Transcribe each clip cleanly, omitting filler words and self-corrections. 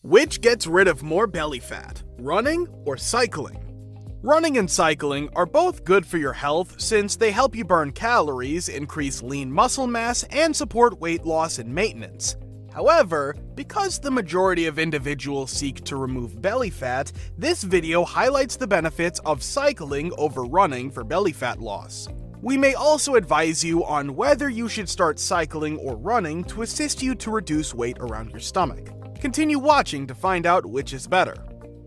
Which gets rid of more belly fat, running or cycling? Running and cycling are both good for your health since they help you burn calories, increase lean muscle mass, and support weight loss and maintenance. However, because the majority of individuals seek to remove belly fat, this video highlights the benefits of cycling over running for belly fat loss. We may also advise you on whether you should start cycling or running to assist you to reduce weight around your stomach. Continue watching to find out which is better.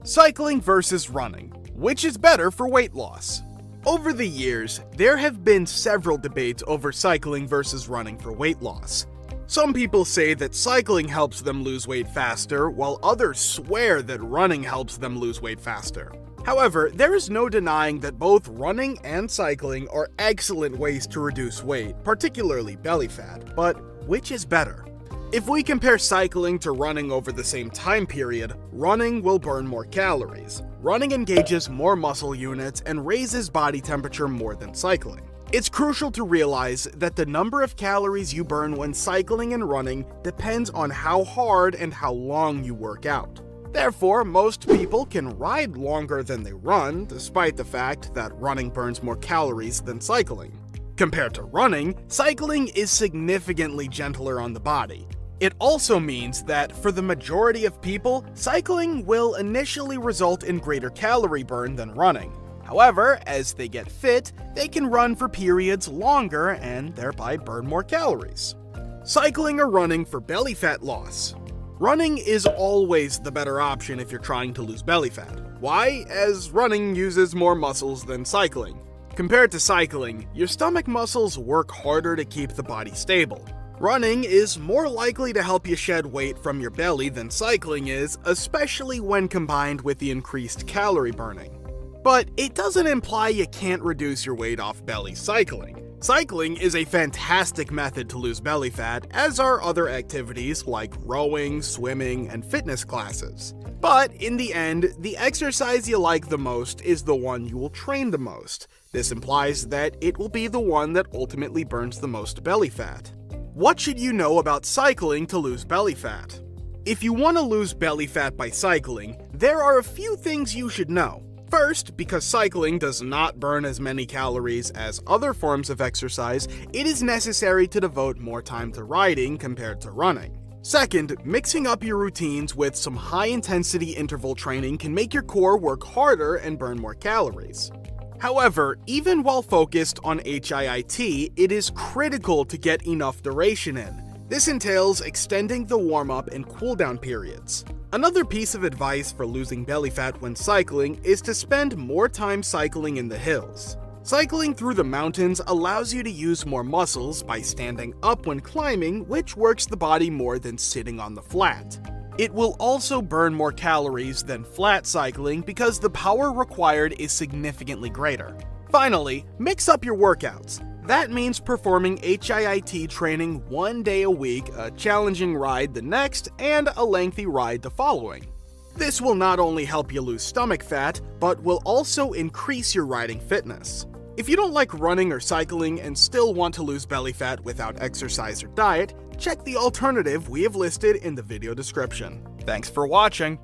Cycling versus running. Which is better for weight loss? Over the years, there have been several debates over cycling versus running for weight loss. Some people say that cycling helps them lose weight faster, while others swear that running helps them lose weight faster. However, there is no denying that both running and cycling are excellent ways to reduce weight, particularly belly fat, but which is better? If we compare cycling to running over the same time period, running will burn more calories. Running engages more muscle units and raises body temperature more than cycling. It's crucial to realize that the number of calories you burn when cycling and running depends on how hard and how long you work out. Therefore, most people can ride longer than they run, despite the fact that running burns more calories than cycling. Compared to running, cycling is significantly gentler on the body. It also means that for the majority of people, cycling will initially result in greater calorie burn than running. However, as they get fit, they can run for periods longer and thereby burn more calories. Cycling or running for belly fat loss. Running is always the better option if you're trying to lose belly fat. Why? As running uses more muscles than cycling. Compared to cycling, your stomach muscles work harder to keep the body stable. Running is more likely to help you shed weight from your belly than cycling is, especially when combined with the increased calorie burning. But it doesn't imply you can't reduce your weight off belly cycling. Cycling is a fantastic method to lose belly fat, as are other activities like rowing, swimming, and fitness classes. But in the end, the exercise you like the most is the one you will train the most. This implies that it will be the one that ultimately burns the most belly fat. What should you know about cycling to lose belly fat? If you want to lose belly fat by cycling, there are a few things you should know. First, because cycling does not burn as many calories as other forms of exercise, it is necessary to devote more time to riding compared to running. Second, mixing up your routines with some high-intensity interval training can make your core work harder and burn more calories. However, even while focused on HIIT, it is critical to get enough duration in. This entails extending the warm-up and cool-down periods. Another piece of advice for losing belly fat when cycling is to spend more time cycling in the hills. Cycling through the mountains allows you to use more muscles by standing up when climbing, which works the body more than sitting on the flat. It will also burn more calories than flat cycling because the power required is significantly greater. Finally, mix up your workouts. That means performing HIIT training one day a week, a challenging ride the next, and a lengthy ride the following. This will not only help you lose stomach fat, but will also increase your riding fitness. If you don't like running or cycling and still want to lose belly fat without exercise or diet, check the alternative we have listed in the video description. Thanks for watching.